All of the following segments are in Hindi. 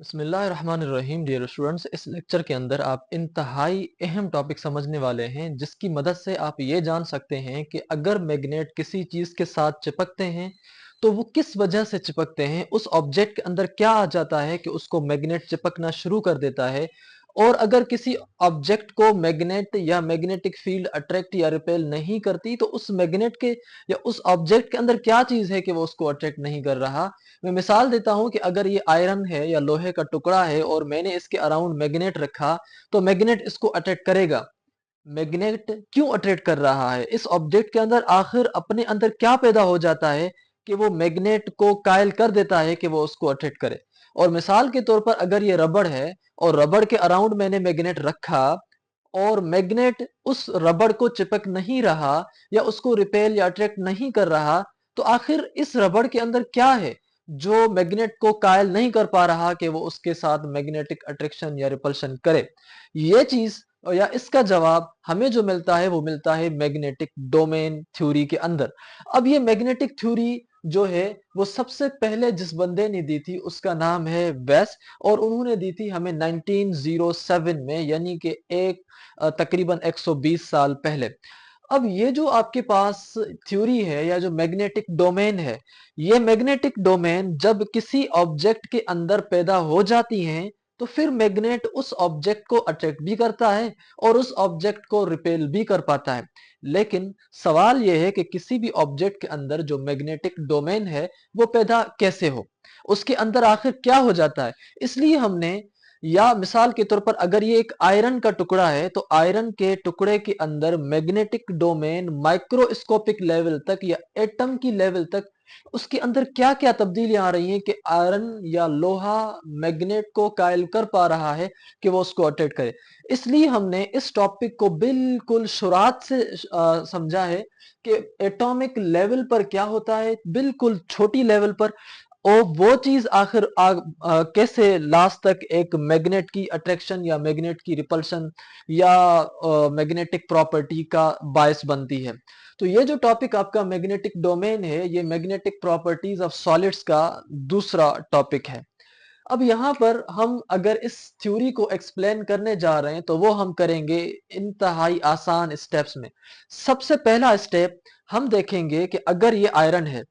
बिस्मिल्लाहिर्रहमानिर्रहीम। डियर स्टूडेंट्स, इस लेक्चर के अंदर आप इंतहाई अहम टॉपिक समझने वाले हैं जिसकी मदद से आप ये जान सकते हैं कि अगर मैग्नेट किसी चीज के साथ चिपकते हैं तो वो किस वजह से चिपकते हैं, उस ऑब्जेक्ट के अंदर क्या आ जाता है कि उसको मैग्नेट चिपकना शुरू कर देता है। और अगर किसी ऑब्जेक्ट को मैग्नेट या मैग्नेटिक फील्ड अट्रैक्ट या रिपेल नहीं करती तो उस मैग्नेट के या उस ऑब्जेक्ट के अंदर क्या चीज है कि वो उसको अट्रैक्ट नहीं कर रहा। मैं मिसाल देता हूं कि अगर ये आयरन है या लोहे का टुकड़ा है और मैंने इसके अराउंड मैग्नेट रखा तो मैग्नेट इसको अट्रैक्ट करेगा। मैग्नेट क्यों अट्रैक्ट कर रहा है? इस ऑब्जेक्ट के अंदर आखिर अपने अंदर क्या पैदा हो जाता है कि वो मैग्नेट को कायल कर देता है कि वो उसको अट्रैक्ट करे। और मिसाल के तौर पर अगर ये रबड़ है और रबड़ के अराउंड मैंने मैग्नेट रखा और मैग्नेट उस रबड़ को चिपक नहीं रहा या उसको रिपेल या अट्रैक्ट नहीं कर रहा, तो आखिर इस रबड़ के अंदर क्या है जो मैग्नेट को कायल नहीं कर पा रहा कि वो उसके साथ मैग्नेटिक अट्रैक्शन या रिपल्शन करे। ये चीज या इसका जवाब हमें जो मिलता है वो मिलता है मैग्नेटिक डोमेन थ्योरी के अंदर। अब ये मैग्नेटिक थ्योरी जो है वो सबसे पहले जिस बंदे ने दी थी उसका नाम है वेस, और उन्होंने दी थी हमें 1907 में, यानी कि तकरीबन 120 साल पहले। अब ये जो आपके पास थ्योरी है या जो मैग्नेटिक डोमेन है, ये मैग्नेटिक डोमेन जब किसी ऑब्जेक्ट के अंदर पैदा हो जाती हैं तो फिर मैग्नेट उस ऑब्जेक्ट को अट्रैक्ट भी करता है और उस ऑब्जेक्ट को रिपेल भी कर पाता है। लेकिन सवाल यह है कि किसी भी ऑब्जेक्ट के अंदर जो मैग्नेटिक डोमेन है वो पैदा कैसे हो, उसके अंदर आखिर क्या हो जाता है। इसलिए हमने, या मिसाल के तौर पर अगर ये एक आयरन का टुकड़ा है तो आयरन के टुकड़े के अंदर मैग्नेटिक डोमेन माइक्रोस्कोपिक लेवल तक या एटम की लेवल तक उसके अंदर क्या क्या तब्दीलियां आ रही हैं कि आयरन या लोहा मैग्नेट को कायल कर पा रहा है कि वो उसको अट्रैक्ट करे। इसलिए हमने इस टॉपिक को बिल्कुल शुरुआत से समझा है कि एटॉमिक लेवल पर क्या होता है, बिल्कुल छोटी लेवल पर, और वो चीज आखिर कैसे लास्ट तक एक मैग्नेट की अट्रैक्शन या मैग्नेट की रिपल्शन या मैग्नेटिक प्रॉपर्टी का बायस बनती है। तो ये जो टॉपिक आपका मैग्नेटिक डोमेन है, ये मैग्नेटिक प्रॉपर्टीज ऑफ सॉलिड्स का दूसरा टॉपिक है। अब यहाँ पर हम अगर इस थ्योरी को एक्सप्लेन करने जा रहे हैं तो वो हम करेंगे इंतहाई आसान स्टेप्स में। सबसे पहला स्टेप हम देखेंगे कि अगर ये आयरन है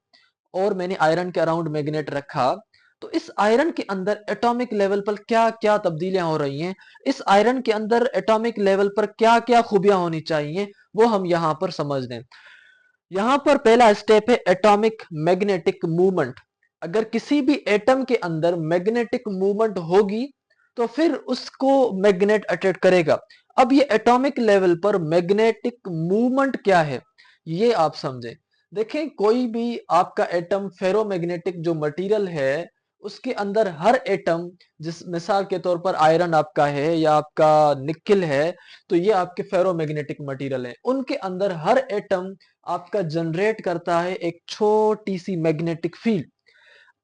और मैंने आयरन के अराउंड मैग्नेट रखा तो इस आयरन के अंदर एटॉमिक लेवल पर क्या क्या तब्दीलियां हो रही हैं, इस आयरन के अंदर एटॉमिक लेवल पर क्या क्या खूबियां होनी चाहिए, वो हम यहां पर समझ लें। यहां पर पहला स्टेप है एटॉमिक मैग्नेटिक मूवमेंट। अगर किसी भी एटम के अंदर मैग्नेटिक मूवमेंट होगी तो फिर उसको मैग्नेट अट्रैक्ट करेगा। अब ये एटॉमिक लेवल पर मैग्नेटिक मूवमेंट क्या है ये आप समझें। देखें, कोई भी आपका एटम फेरोमैग्नेटिक जो मटेरियल है उसके अंदर हर एटम, जिस मिसाल के तौर पर आयरन आपका है या आपका निकिल है, तो ये आपके फेरोमैग्नेटिक मटेरियल है, उनके अंदर हर एटम आपका जनरेट करता है एक छोटी सी मैग्नेटिक फील्ड।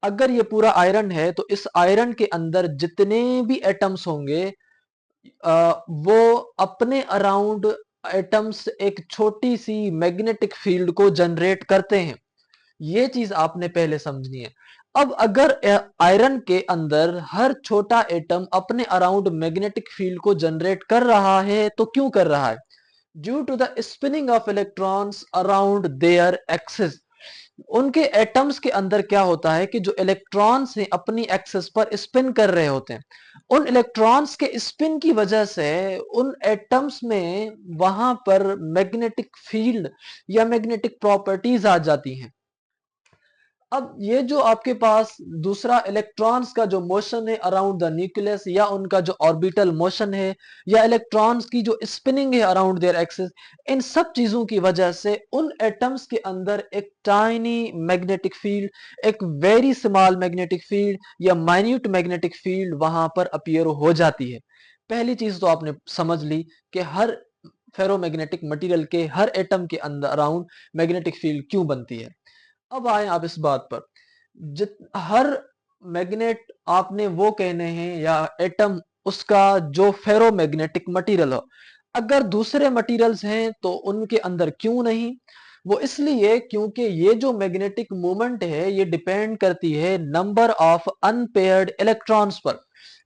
अगर ये पूरा आयरन है तो इस आयरन के अंदर जितने भी एटम्स होंगे वो अपने अराउंड एटम्स एक छोटी सी मैग्नेटिक फील्ड को जनरेट करते हैं। ये चीज आपने पहले समझनी है। अब अगर आयरन के अंदर हर छोटा एटम अपने अराउंड मैग्नेटिक फील्ड को जनरेट कर रहा है तो क्यों कर रहा है? Due to the spinning of electrons around their axis. उनके एटम्स के अंदर क्या होता है कि जो इलेक्ट्रॉन्स हैं अपनी एक्सिस पर स्पिन कर रहे होते हैं। उन इलेक्ट्रॉन्स के स्पिन की वजह से उन एटम्स में वहां पर मैग्नेटिक फील्ड या मैग्नेटिक प्रॉपर्टीज आ जाती हैं। अब ये जो आपके पास दूसरा इलेक्ट्रॉन्स का जो मोशन है अराउंड द न्यूक्लियस, या उनका जो ऑर्बिटल मोशन है, या इलेक्ट्रॉन्स की जो स्पिनिंग है अराउंड देयर एक्सिस, इन सब चीजों की वजह से उन एटम्स के अंदर एक टाइनी मैग्नेटिक फील्ड, एक वेरी स्मॉल मैग्नेटिक फील्ड या माइन्यूट मैग्नेटिक फील्ड वहां पर अपीयर हो जाती है। पहली चीज तो आपने समझ ली कि हर फेरोमैग्नेटिक मटेरियल के हर एटम के अंदर अराउंड मैग्नेटिक फील्ड क्यों बनती है। अब आए आप इस बात पर, जित हर मैग्नेट आपने वो कहने हैं या एटम उसका जो फेरोमैग्नेटिक मटेरियल हो। अगर दूसरे मटेरियल्स हैं तो उनके अंदर क्यों नहीं? वो इसलिए क्योंकि ये जो मैग्नेटिक मूवमेंट है ये डिपेंड करती है नंबर ऑफ अनपेयर्ड इलेक्ट्रॉन्स पर।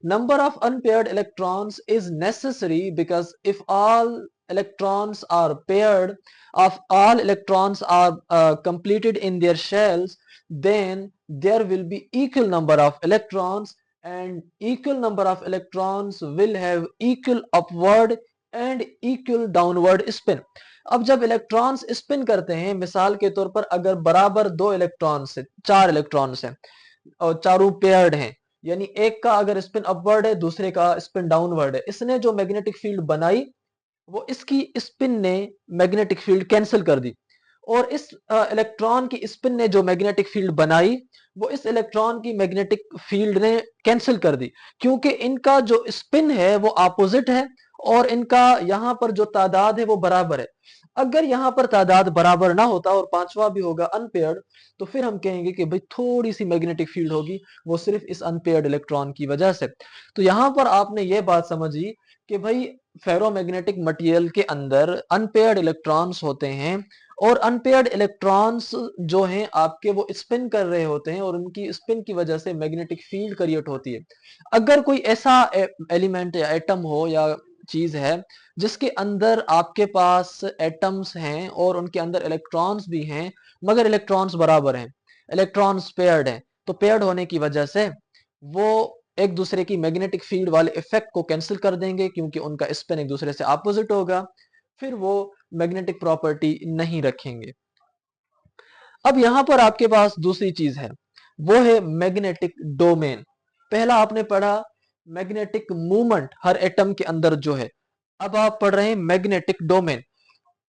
Number of unpaired electrons is necessary because if all electrons are paired, of all electrons are completed in their shells, then there will be equal number of electrons, and equal number of electrons will have equal upward and equal downward spin. अब जब इलेक्ट्रॉन्स स्पिन करते हैं, मिसाल के तौर पर अगर बराबर दो इलेक्ट्रॉन्स है, चार इलेक्ट्रॉन्स हैं और चारों पेयर्ड हैं, यानी एक का अगर स्पिन अपवर्ड है, दूसरे का स्पिन डाउनवर्ड है, इसने जो मैग्नेटिक फील्ड बनाई वो इसकी स्पिन ने मैग्नेटिक फील्ड कैंसिल कर दी, और इस इलेक्ट्रॉन की स्पिन ने जो मैग्नेटिक फील्ड बनाई वो इस इलेक्ट्रॉन की मैग्नेटिक फील्ड ने कैंसिल कर दी, क्योंकि इनका जो स्पिन है वो अपोजिट है और इनका यहां पर जो तादाद है वो बराबर है। अगर यहां पर तादाद बराबर ना होता और पांचवा भी होगा अनपेयर्ड, तो फिर हम कहेंगे कि भाई थोड़ी सी मैग्नेटिक फील्ड होगी, वो सिर्फ इस अनपेयर्ड इलेक्ट्रॉन की वजह से। तो यहां पर आपने ये बात समझी कि भाई फेरोमैग्नेटिक मटेरियल के अंदर अनपेयर्ड इलेक्ट्रॉन्स होते हैं, और अनपेयर्ड इलेक्ट्रॉन्स जो हैं आपके वो स्पिन कर रहे होते हैं, और उनकी स्पिन की वजह से मैग्नेटिक फील्ड क्रिएट होती है। अगर कोई ऐसा एलिमेंट या एटम हो या चीज है जिसके अंदर आपके पास एटम्स हैं और उनके अंदर इलेक्ट्रॉन्स भी हैं, मगर इलेक्ट्रॉन्स बराबर हैं, इलेक्ट्रॉन्स पेयर्ड हैं, तो पेयर्ड होने की वजह से वो एक दूसरे की मैग्नेटिक फील्ड वाले इफेक्ट को कैंसिल कर देंगे, क्योंकि उनका स्पिन एक दूसरे से अपोजिट होगा, फिर वो मैग्नेटिक प्रॉपर्टी नहीं रखेंगे। अब यहां पर आपके पास दूसरी चीज है, वो है मैग्नेटिक डोमेन। पहला आपने पढ़ा मैग्नेटिक मूवमेंट हर एटम के अंदर जो है, अब आप पढ़ रहे हैं मैग्नेटिक डोमेन।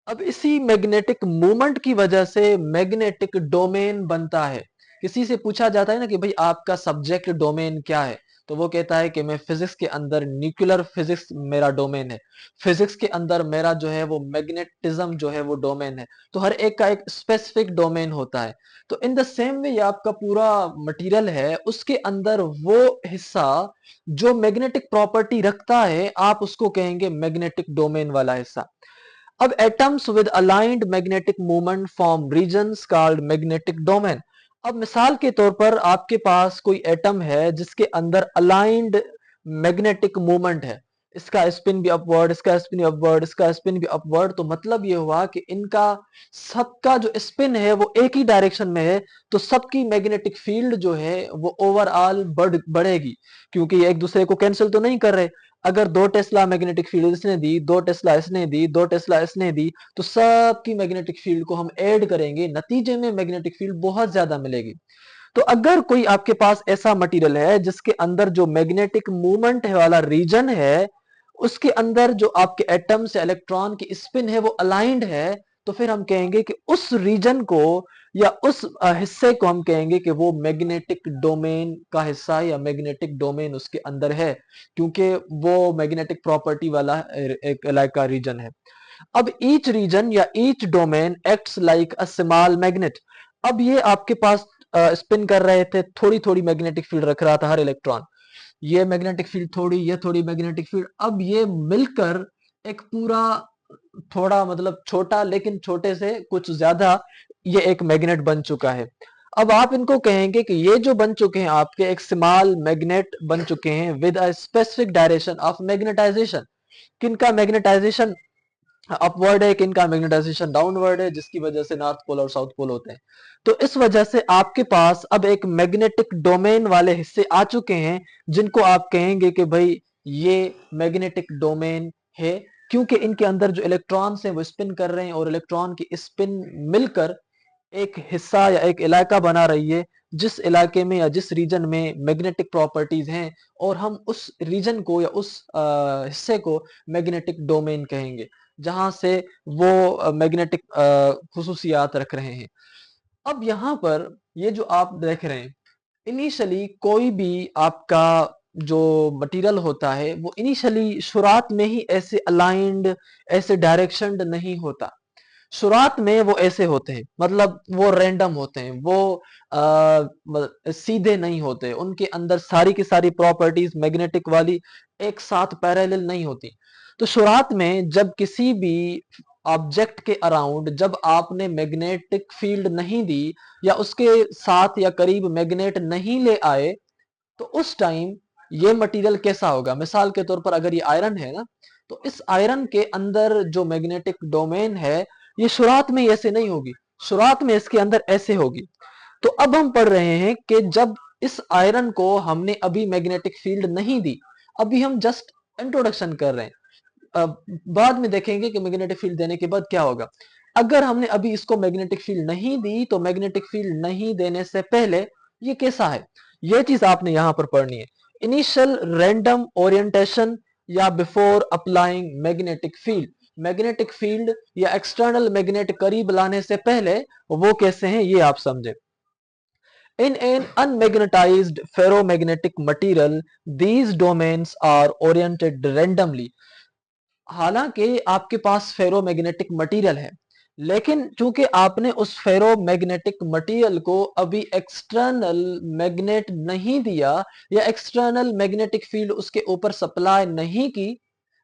अब इसी मैग्नेटिक मूवमेंट की वजह से मैग्नेटिक डोमेन बनता है। किसी से पूछा जाता है ना कि भाई आपका सब्जेक्ट डोमेन क्या है, तो वो कहता है कि मैं फिजिक्स के अंदर न्यूक्लियर फिजिक्स मेरा डोमेन है, फिजिक्स के अंदर मेरा जो है वो मैग्नेटिज्म जो है वो डोमेन है। तो हर एक का एक स्पेसिफिक डोमेन होता है। तो इन द सेम वे ये आपका पूरा मटेरियल है, उसके अंदर वो हिस्सा जो मैग्नेटिक प्रॉपर्टी रखता है, आप उसको कहेंगे मैग्नेटिक डोमेन वाला हिस्सा। अब atoms with aligned magnetic movement form regions called magnetic domain. अब मिसाल के तौर पर आपके पास कोई एटम है जिसके अंदर अलाइंड मैग्नेटिक मूवमेंट है, इसका स्पिन भी अपवर्ड, इसका स्पिन भी अपवर्ड, इसका स्पिन भी अपवर्ड, तो मतलब ये हुआ कि इनका सबका जो स्पिन है वो एक ही डायरेक्शन में है, तो सबकी मैग्नेटिक फील्ड जो है वो ओवरऑल बढ़ेगी, क्योंकि ये एक दूसरे को कैंसिल तो नहीं कर रहे। अगर 2 टेस्ला मैग्नेटिक फील्ड इसने दी, 2 टेस्ला इसने दी, 2 टेस्ला इसने दी, तो सबकी मैग्नेटिक फील्ड को हम ऐड करेंगे, नतीजे में मैग्नेटिक फील्ड बहुत ज्यादा मिलेगी। तो अगर कोई आपके पास ऐसा मटेरियल है जिसके अंदर जो मैग्नेटिक मूवमेंट है वाला रीजन है, उसके अंदर जो आपके एटम्स या इलेक्ट्रॉन की स्पिन है वो अलाइंड है, तो फिर हम कहेंगे कि उस रीजन को या उस हिस्से को हम कहेंगे कि वो मैग्नेटिक डोमेन का हिस्सा है या मैग्नेटिक डोमेन उसके अंदर है, क्योंकि वो मैग्नेटिक प्रॉपर्टी वाला एक इलाका का रीजन है। अब ईच रीजन या each domain acts like a small magnet. अब ये आपके पास स्पिन कर रहे थे, थोड़ी थोड़ी मैग्नेटिक फील्ड रख रहा था हर इलेक्ट्रॉन, ये मैग्नेटिक फील्ड थोड़ी, ये थोड़ी मैग्नेटिक फील्ड, अब ये मिलकर एक पूरा, थोड़ा मतलब छोटा लेकिन छोटे से कुछ ज्यादा, ये एक मैग्नेट बन चुका है। अब आप इनको कहेंगे कि ये जो बन चुके हैं आपके एक स्मॉल मैग्नेट बन चुके हैं with a specific direction of magnetization. किनका मैग्नेटाइजेशन अपवर्ड है, किनका मैग्नेटाइजेशन डाउनवर्ड है, जिसकी वजह से नॉर्थ पोल और साउथ पोल होते हैं। तो इस वजह से आपके पास अब एक मैग्नेटिक डोमेन वाले हिस्से आ चुके हैं, जिनको आप कहेंगे कि भाई ये मैग्नेटिक डोमेन है, क्योंकि इनके अंदर जो इलेक्ट्रॉन्स हैं वो स्पिन कर रहे हैं, और इलेक्ट्रॉन की स्पिन मिलकर एक हिस्सा या एक इलाका बना रही है, जिस इलाके में या जिस रीजन में मैग्नेटिक प्रॉपर्टीज हैं, और हम उस रीजन को या उस हिस्से को मैग्नेटिक डोमेन कहेंगे, जहां से वो मैग्नेटिक खुसूसियात रख रहे हैं। अब यहां पर ये जो आप देख रहे हैं, इनिशियली कोई भी आपका जो मटेरियल होता है वो इनिशियली शुरुआत में ही ऐसे अलाइंड, ऐसे डायरेक्शन नहीं होता। शुरुआत में वो ऐसे होते हैं, मतलब वो रैंडम होते हैं, वो सीधे नहीं होते, उनके अंदर सारी की सारी प्रॉपर्टीज मैग्नेटिक वाली एक साथ पैरेलल नहीं होती। तो शुरुआत में जब किसी भी ऑब्जेक्ट के अराउंड जब आपने मैग्नेटिक फील्ड नहीं दी, या उसके साथ या करीब मैग्नेट नहीं ले आए, तो उस टाइम ये मटेरियल कैसा होगा। मिसाल के तौर पर अगर ये आयरन है ना, तो इस आयरन के अंदर जो मैग्नेटिक डोमेन है ये शुरुआत में ऐसे नहीं होगी, शुरुआत में इसके अंदर ऐसे होगी। तो अब हम पढ़ रहे हैं कि जब इस आयरन को हमने अभी मैग्नेटिक फील्ड नहीं दी, अभी हम जस्ट इंट्रोडक्शन कर रहे हैं, बाद में देखेंगे कि मैग्नेटिक फील्ड देने के बाद क्या होगा। अगर हमने अभी इसको मैग्नेटिक फील्ड नहीं दी, तो मैग्नेटिक फील्ड नहीं देने से पहले ये कैसा है, ये चीज आपने यहां पर पढ़नी है। इनिशियल रैंडम ओरिएंटेशन या before applying magnetic field, magnetic field या एक्सटर्नल मैग्नेट करीब लाने से पहले वो कैसे हैं ये आप समझे। In an unmagnetized ferromagnetic material, these domains are oriented randomly. हालांकि आपके पास फेरोमैग्नेटिक मटेरियल है, लेकिन चूंकि आपने उस फेरोमैग्नेटिक मटेरियल को अभी एक्सटर्नल मैग्नेट नहीं दिया या एक्सटर्नल मैग्नेटिक फील्ड उसके ऊपर सप्लाई नहीं की,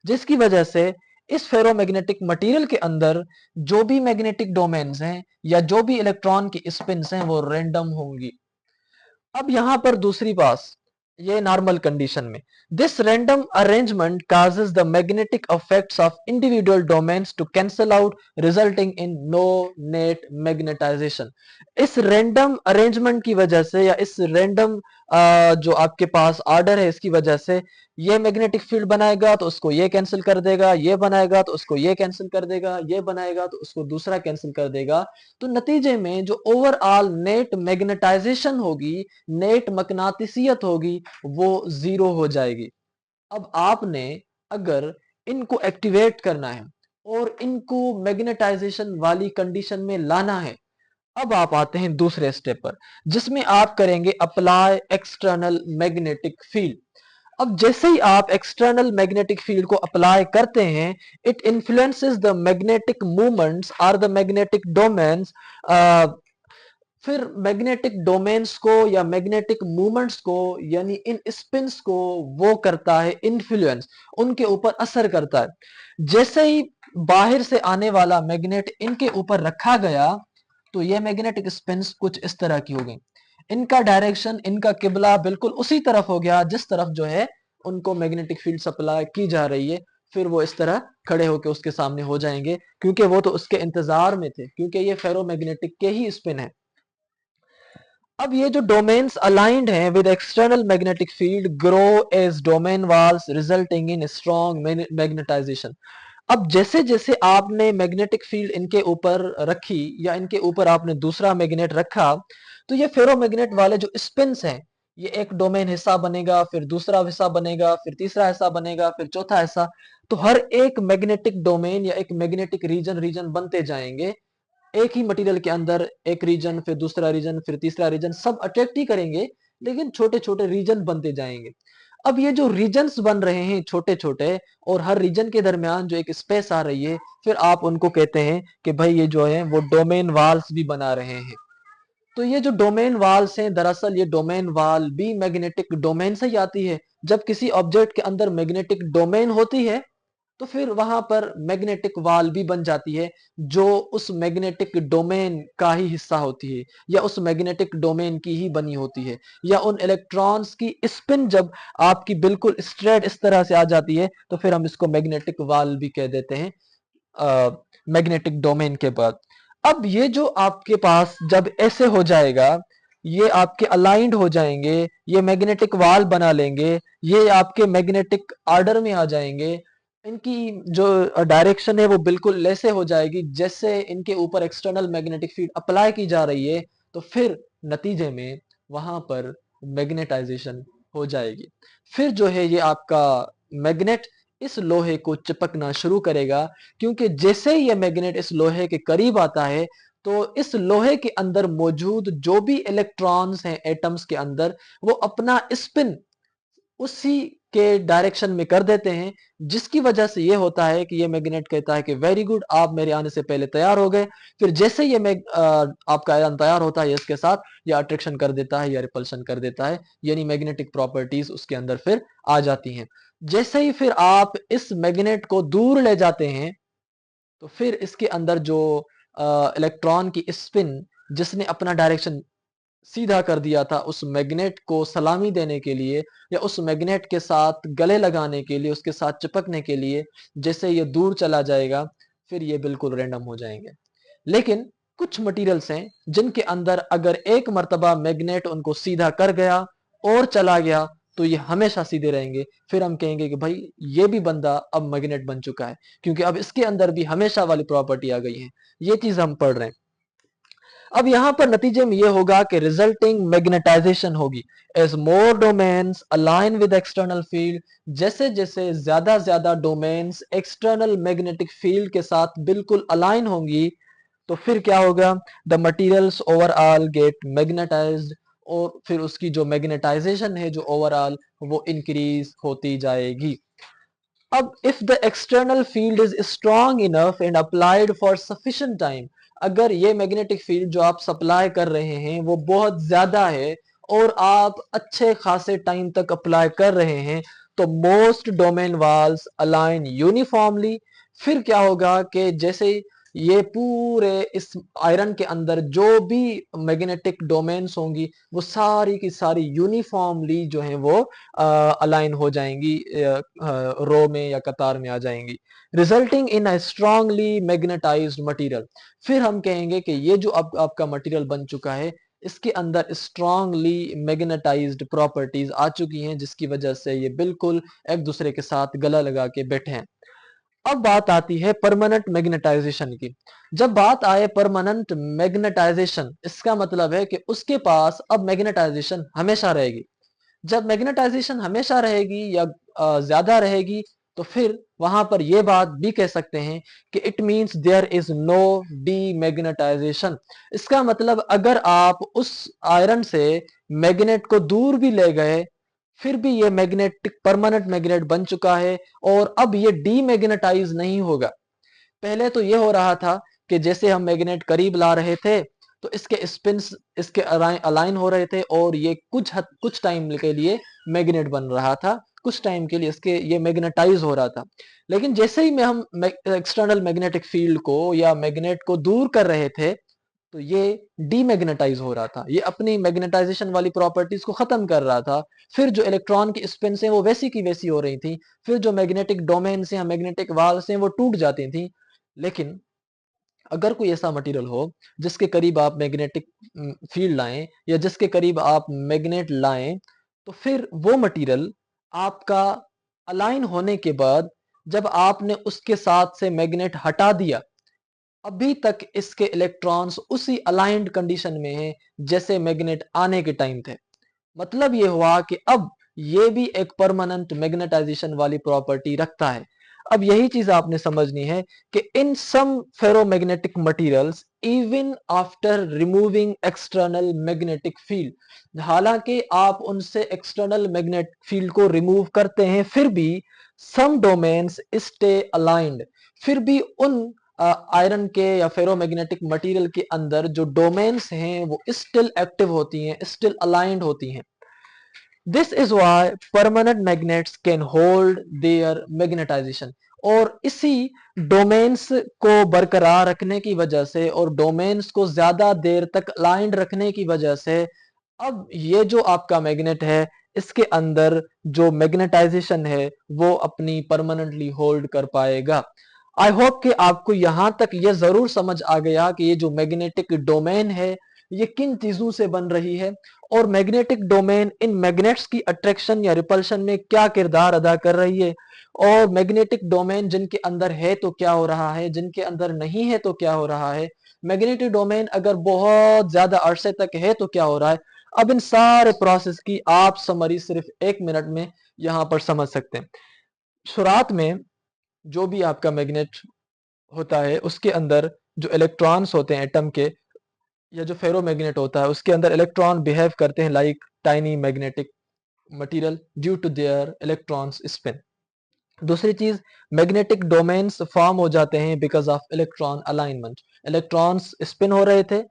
जिसकी वजह से इस फेरोमैग्नेटिक मटेरियल के अंदर जो भी मैग्नेटिक डोमेन्स हैं या जो भी इलेक्ट्रॉन की स्पिन्स हैं वो रैंडम होंगी। अब यहां पर दूसरी बात, ये नॉर्मल कंडीशन में this random arrangement causes the magnetic effects of individual domains to cancel out resulting in no net magnetization। इस रैंडम अरेंजमेंट की वजह से या इस रैंडम जो आपके पास ऑर्डर है इसकी वजह से ये मैग्नेटिक फील्ड बनाएगा तो उसको ये कैंसिल कर देगा, ये बनाएगा तो उसको ये कैंसिल कर देगा, ये बनाएगा तो उसको दूसरा कैंसिल कर देगा। तो नतीजे में जो ओवरऑल नेट मैग्नेटाइजेशन होगी, नेट मकनातिसियत होगी, वो जीरो हो जाएगी। अब आपने अगर इनको एक्टिवेट करना है और इनको मैग्नेटाइजेशन वाली कंडीशन में लाना है, अब आप आते हैं दूसरे स्टेप पर, जिसमें आप करेंगे अप्लाई एक्सटर्नल मैग्नेटिक फील्ड। अब जैसे ही आप एक्सटर्नल मैग्नेटिक फील्ड को अप्लाई करते हैं, it influences the magnetic movements और द मैग्नेटिक डोमेन्स। फिर मैग्नेटिक डोमेन्स को या मैग्नेटिक मूवमेंट्स को यानी इन स्पिन्स को वो करता है इन्फ्लुएंस, उनके ऊपर असर करता है। जैसे ही बाहर से आने वाला मैग्नेट इनके ऊपर रखा गया, तो ये मैग्नेटिक स्पिन्स कुछ इस तरह की हो गई, इनका डायरेक्शन, इनका किबला बिल्कुल उसी तरफ हो गया जिस तरफ जो है उनको मैग्नेटिक फील्ड सप्लाई की जा रही है। फिर वो इस तरह खड़े होकर उसके सामने हो जाएंगे, क्योंकि वो तो उसके इंतजार में थे, क्योंकि ये फेरोमैग्नेटिक के ही स्पिन है। अब ये जो डोमेन्स अलाइंड हैं with external magnetic field grow as domain walls resulting in strong magnetisation. अब जैसे जैसे आपने मैग्नेटिक फील्ड इनके ऊपर रखी या इनके ऊपर आपने दूसरा मैग्नेट रखा, तो ये फेरोमैग्नेट वाले जो स्पिन्स हैं, ये एक डोमेन हिस्सा बनेगा, फिर दूसरा हिस्सा बनेगा, फिर तीसरा हिस्सा बनेगा, फिर चौथा हिस्सा। तो हर एक मैग्नेटिक डोमेन या एक मैग्नेटिक रीजन रीजन बनते जाएंगे, एक ही मटेरियल के अंदर एक रीजन, फिर दूसरा रीजन, फिर तीसरा रीजन, सब अट्रैक्ट ही करेंगे, लेकिन छोटे छोटे रीजन बनते जाएंगे। अब ये जो रीजन्स बन रहे हैं छोटे छोटे, और हर रीजन के दरमियान जो एक स्पेस आ रही है, फिर आप उनको कहते हैं कि भाई ये जो है वो डोमेन वाल्स भी बना रहे हैं। तो ये जो डोमेन वाल्स हैं, दरअसल ये डोमेन वाल भी मैग्नेटिक डोमेन से ही आती है। जब किसी ऑब्जेक्ट के अंदर मैग्नेटिक डोमेन होती है, तो फिर वहां पर मैग्नेटिक वाल भी बन जाती है, जो उस मैग्नेटिक डोमेन का ही हिस्सा होती है या उस मैग्नेटिक डोमेन की ही बनी होती है, या उन इलेक्ट्रॉन्स की स्पिन जब आपकी बिल्कुल स्ट्रेट इस तरह से आ जाती है, तो फिर हम इसको मैग्नेटिक वाल भी कह देते हैं मैग्नेटिक डोमेन के बाद। अब ये जो आपके पास जब ऐसे हो जाएगा, ये आपके अलाइंड हो जाएंगे, ये मैग्नेटिक वाल बना लेंगे, ये आपके मैग्नेटिक आर्डर में आ जाएंगे, इनकी जो डायरेक्शन है वो बिल्कुल ऐसे हो जाएगी जैसे इनके ऊपर एक्सटर्नल मैग्नेटिक फील्ड अप्लाई की जा रही है। तो फिर नतीजे में वहां पर मैग्नेटाइजेशन हो जाएगी। फिर जो है ये आपका मैग्नेट इस लोहे को चिपकना शुरू करेगा, क्योंकि जैसे ही ये मैग्नेट इस लोहे के करीब आता है, तो इस लोहे के अंदर मौजूद जो भी इलेक्ट्रॉन्स हैं एटम्स के अंदर, वो अपना स्पिन उसी के डायरेक्शन में कर देते हैं, जिसकी वजह से ये होता है कि ये मैग्नेट कहता है कि वेरी गुड, आप मेरे आने से पहले तैयार हो गए। फिर जैसे ये आपका आयन तैयार होता है इसके साथ, या अट्रैक्शन कर देता है या रिपल्शन कर देता है, यानी मैग्नेटिक प्रॉपर्टीज उसके अंदर फिर आ जाती हैं। जैसे ही फिर आप इस मैग्नेट को दूर ले जाते हैं, तो फिर इसके अंदर जो इलेक्ट्रॉन की स्पिन जिसने अपना डायरेक्शन सीधा कर दिया था उस मैग्नेट को सलामी देने के लिए या उस मैग्नेट के साथ गले लगाने के लिए, उसके साथ चिपकने के लिए, जैसे ये दूर चला जाएगा फिर ये बिल्कुल रैंडम हो जाएंगे। लेकिन कुछ मटेरियल्स हैं जिनके अंदर अगर एक मर्तबा मैग्नेट उनको सीधा कर गया और चला गया तो ये हमेशा सीधे रहेंगे। फिर हम कहेंगे कि भाई ये भी बंदा अब मैग्नेट बन चुका है, क्योंकि अब इसके अंदर भी हमेशा वाली प्रॉपर्टी आ गई है। ये चीज हम पढ़ रहे हैं। अब यहां पर नतीजे में यह होगा कि रिजल्टिंग मैग्नेटाइजेशन होगी as more domains align with external field. जैसे जैसे ज्यादा डोमेन्स एक्सटर्नल मैग्नेटिक फील्ड के साथ बिल्कुल अलाइन होंगी तो फिर क्या होगा, the materials overall get magnetised, और फिर उसकी जो मैग्नेटाइजेशन है जो ओवरऑल वो इंक्रीज होती जाएगी। अब if the external field is strong enough and applied for sufficient time, अगर ये मैग्नेटिक फील्ड जो आप सप्लाई कर रहे हैं वो बहुत ज्यादा है और आप अच्छे खासे टाइम तक अप्लाई कर रहे हैं, तो most domain walls align uniformly. फिर क्या होगा कि जैसे ये पूरे इस आयरन के अंदर जो भी मैग्नेटिक डोमेन्स होंगी वो सारी की सारी यूनिफॉर्मली जो है वो अलाइन हो जाएंगी, रो में या कतार में आ जाएंगी, resulting in a strongly magnetised material. फिर हम कहेंगे कि ये जो अब आपका मटेरियल बन चुका है इसके अंदर स्ट्रांगली मैग्नेटाइज्ड प्रॉपर्टीज आ चुकी हैं, जिसकी वजह से ये बिल्कुल एक दूसरे के साथ गला लगा के बैठे हैं। अब बात आती है परमानेंट मैग्नेटाइजेशन की। जब बात आए परमानेंट मैग्नेटाइजेशन, इसका मतलब है कि उसके पास अब मैग्नेटाइजेशन हमेशा रहेगी। जब मैग्नेटाइजेशन हमेशा रहेगी या ज्यादा रहेगी तो फिर वहां पर यह बात भी कह सकते हैं कि it means there is no demagnetisation. इसका मतलब अगर आप उस आयरन से मैग्नेट को दूर भी ले गए फिर भी ये मैग्नेटिक परमानेंट मैग्नेट बन चुका है और अब ये डीमैग्नेटाइज नहीं होगा। पहले तो ये हो रहा था कि जैसे हम मैग्नेट करीब ला रहे थे तो इसके स्पिन्स इसके अलाइन हो रहे थे और ये कुछ टाइम के लिए मैग्नेट बन रहा था, कुछ टाइम के लिए इसके ये मैग्नेटाइज हो रहा था। लेकिन जैसे ही में हम एक्सटर्नल मैग्नेटिक फील्ड को या मैग्नेट को दूर कर रहे थे तो ये डीमैग्नेटाइज हो रहा था, ये अपनी मैग्नेटाइजेशन वाली प्रॉपर्टीज को खत्म कर रहा था। फिर जो इलेक्ट्रॉन की स्पिन हैं वो वैसी की वैसी हो रही थी, फिर जो मैग्नेटिक डोमेन या मैग्नेटिक वाल्स हैं वो टूट जाती थी। लेकिन अगर कोई ऐसा मटेरियल हो जिसके करीब आप मैग्नेटिक फील्ड लाएं या जिसके करीब आप मैग्नेट लाएं, तो फिर वो मटेरियल आपका अलाइन होने के बाद जब आपने उसके साथ से मैग्नेट हटा दिया, अभी तक इसके इलेक्ट्रॉन्स उसी अलाइंड कंडीशन में हैं जैसे मैग्नेट आने के टाइम थे। मतलब ये हुआ कि अब ये भी एक परमानेंट मैग्नेटाइजेशन वाली प्रॉपर्टी रखता है। अब यही चीज आपने समझनी है कि in some ferromagnetic materials even after removing external magnetic field, हालांकि आप उनसे एक्सटर्नल मैग्नेटिक फील्ड को रिमूव करते हैं फिर भी सम डोमेन्स स्टे अलाइंड, फिर भी उन आयरन के या फेरोमैग्नेटिक मटेरियल के अंदर जो डोमेन्स हैं वो स्टिल एक्टिव होती हैं, स्टिल अलाइंड होती हैं। This is why permanent magnets can hold their magnetisation. और इसी डोमेन्स को बरकरार रखने की वजह से और डोमेन्स को ज्यादा देर तक अलाइंड रखने की वजह से अब ये जो आपका मैग्नेट है इसके अंदर जो मैग्नेटाइजेशन है वो अपनी परमानेंटली होल्ड कर पाएगा। आई होप कि आपको यहां तक ये जरूर समझ आ गया कि ये जो मैग्नेटिक डोमेन है ये किन चीजों से बन रही है और मैग्नेटिक डोमेन इन मैग्नेट्स की अट्रैक्शन या रिपल्शन में क्या किरदार अदा कर रही है, और मैग्नेटिक डोमेन जिनके अंदर है तो क्या हो रहा है, जिनके अंदर नहीं है तो क्या हो रहा है, मैग्नेटिक डोमेन अगर बहुत ज्यादा अरसे तक है तो क्या हो रहा है। अब इन सारे प्रोसेस की आप समरी सिर्फ 1 मिनट में यहां पर समझ सकते हैं। शुरुआत में जो भी आपका मैग्नेट होता है उसके अंदर जो इलेक्ट्रॉन्स होते हैं एटम के या जो फेरोमैग्नेट होता है उसके अंदर इलेक्ट्रॉन बिहेव करते हैं like tiny magnetic material due to their electrons spin. दूसरी चीज, मैग्नेटिक डोमेन्स फॉर्म हो जाते हैं because of electron alignment, electrons spin हो रहे थे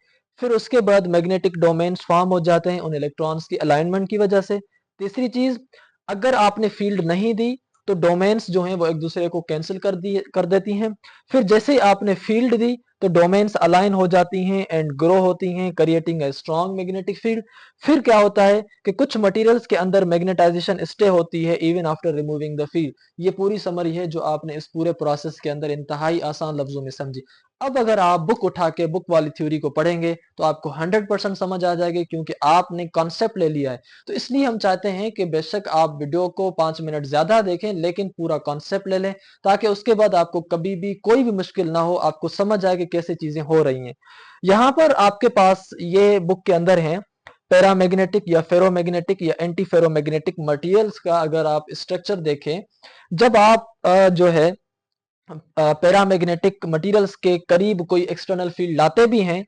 फिर उसके बाद मैग्नेटिक डोमेन्स फॉर्म हो जाते हैं उन इलेक्ट्रॉन्स की अलाइनमेंट की वजह से। तीसरी चीज, अगर आपने फील्ड नहीं दी तो डोमेन्स जो हैं वो एक दूसरे को कैंसिल कर देती हैं, फिर जैसे ही आपने फील्ड दी तो डोमेन्स अलाइन हो जाती हैं एंड ग्रो होती हैं, creating a strong magnetic field. फिर क्या होता है कि कुछ मटेरियल्स के अंदर मैग्नेटाइजेशन स्टे होती है even after removing the field. ये पूरी समरी है जो आपने इस पूरे प्रोसेस के अंदर इंतहाई आसान लफ्जों में समझी। अब अगर आप बुक उठा के बुक वाली थ्योरी को पढ़ेंगे तो आपको 100% समझ आ जाएगी, क्योंकि आपने कॉन्सेप्ट ले लिया है। तो इसलिए हम चाहते हैं कि बेशक आप वीडियो को 5 मिनट ज्यादा देखें लेकिन पूरा कॉन्सेप्ट ले लें, ताकि उसके बाद आपको कभी भी कोई भी मुश्किल ना हो, आपको समझ आए कि कैसे चीजें हो रही हैं। यहाँ पर आपके पास ये बुक के अंदर है पैरामैग्नेटिक या फेरोमैग्नेटिक या एंटी फेरोमैग्नेटिक मटेरियल्स का अगर आप स्ट्रक्चर देखें। जब आप जो है पैरामैग्नेटिक मटेरियल्स के करीब कोई एक्सटर्नल फील्ड लाते भी हैं,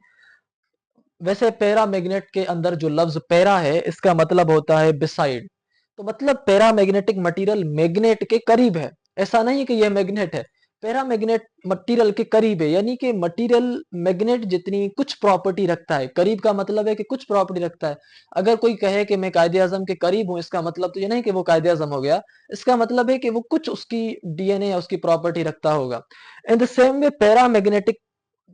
वैसे पैरामैग्नेट के अंदर जो लफ्ज पैरा है इसका मतलब होता है बिसाइड। तो मतलब पैरामैग्नेटिक मटेरियल मैग्नेट के करीब है, ऐसा नहीं है कि यह मैग्नेट है। पैरामैग्नेट मटेरियल के करीब है, यानी कि मटेरियल मैग्नेट जितनी कुछ प्रॉपर्टी रखता है। करीब का मतलब है कि कुछ प्रॉपर्टी रखता है। अगर कोई कहे कि मैं कायदे आजम के करीब हूं, इसका मतलब तो ये नहीं कि वो कायदे आजम हो गया। इसका मतलब है कि वो कुछ उसकी डीएनए या उसकी प्रॉपर्टी रखता होगा। In the same way paramagnetic,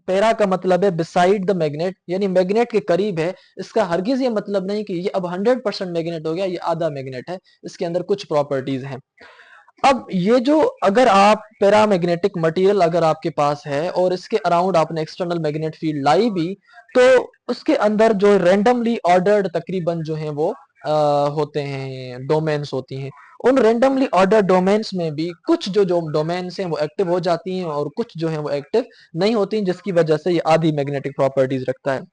para का मतलब है बिसाइड द मैग्नेट, यानी मैग्नेट के करीब है। इसका हरगिज ये मतलब नहीं कि ये अब 100% मैग्नेट हो गया, ये आधा मैग्नेट है, इसके अंदर कुछ प्रॉपर्टीज हैं। अब ये जो अगर आप पैरामैग्नेटिक मटेरियल अगर आपके पास है और इसके अराउंड आपने एक्सटर्नल मैग्नेट फील्ड लाई भी, तो उसके अंदर जो रैंडमली ऑर्डर्ड तकरीबन जो है वो होते हैं, डोमेन्स होती हैं। उन रैंडमली ऑर्डर डोमेन्स में भी कुछ जो डोमेन्स हैं वो एक्टिव हो जाती हैं और कुछ जो है वो एक्टिव नहीं होती, जिसकी वजह से ये आधी मैग्नेटिक प्रॉपर्टीज रखता है।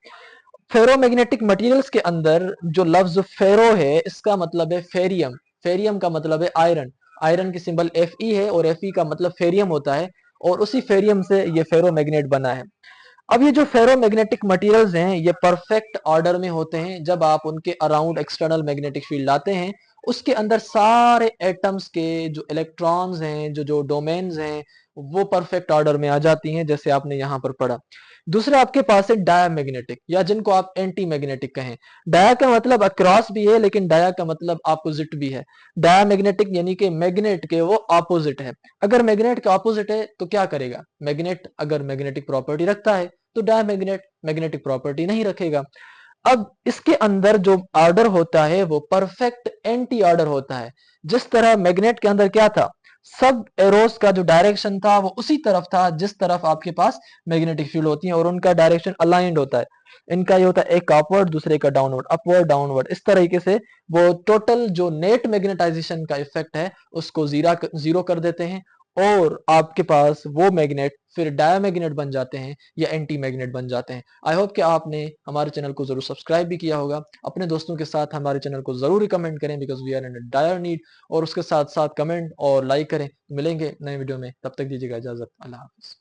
फेरोमैग्नेटिक मटेरियल्स के अंदर जो लफ्ज फेरो है इसका मतलब है फेरियम। फेरियम का मतलब है आयरन। आयरन की सिंबल Fe है और Fe का मतलब फेरियम होता है, और उसी फेरियम से ये फेरोमैग्नेट बना है। अब ये जो फेरोमैग्नेटिक मटेरियल्स हैं ये परफेक्ट ऑर्डर में होते हैं। जब आप उनके अराउंड एक्सटर्नल मैग्नेटिक फील्ड लाते हैं, उसके अंदर सारे एटम्स के जो इलेक्ट्रॉन्स हैं, जो जो डोमेन्स हैं, वो परफेक्ट ऑर्डर में आ जाती हैं, जैसे आपने यहाँ पर पढ़ा। दूसरा आपके पास है डायामैग्नेटिक, या जिनको आप एंटी मैग्नेटिक कहें। डाया का मतलब अक्रॉस भी है लेकिन डाया का मतलब अपोजिट भी है। डायामैग्नेटिक यानी कि मैग्नेट के वो ऑपोजिट है। अगर मैग्नेट के ऑपोजिट है तो क्या करेगा? मैग्नेट अगर मैग्नेटिक प्रॉपर्टी रखता है तो डायमैग्नेट मैग्नेटिक प्रॉपर्टी नहीं रखेगा। अब इसके अंदर जो ऑर्डर होता है वो परफेक्ट एंटी ऑर्डर होता है। जिस तरह मैग्नेट के अंदर क्या था, सब एरोस का जो डायरेक्शन था वो उसी तरफ था जिस तरफ आपके पास मैग्नेटिक फील्ड होती है, और उनका डायरेक्शन अलाइंड होता है। इनका ये होता है एक अपवर्ड दूसरे का डाउनवर्ड, अपवर्ड डाउनवर्ड, इस तरीके से वो टोटल जो नेट मैग्नेटाइजेशन का इफेक्ट है उसको जीरो कर देते हैं, और आपके पास वो मैग्नेट फिर डायमैग्नेट बन जाते हैं या एंटी मैग्नेट बन जाते हैं। आई होप कि आपने हमारे चैनल को जरूर सब्सक्राइब भी किया होगा। अपने दोस्तों के साथ हमारे चैनल को जरूर रिकमेंड करें, because we are in dire need. और उसके साथ साथ कमेंट और लाइक करें। मिलेंगे नए वीडियो में, तब तक दीजिएगा इजाजत। अल्लाह हाफिज।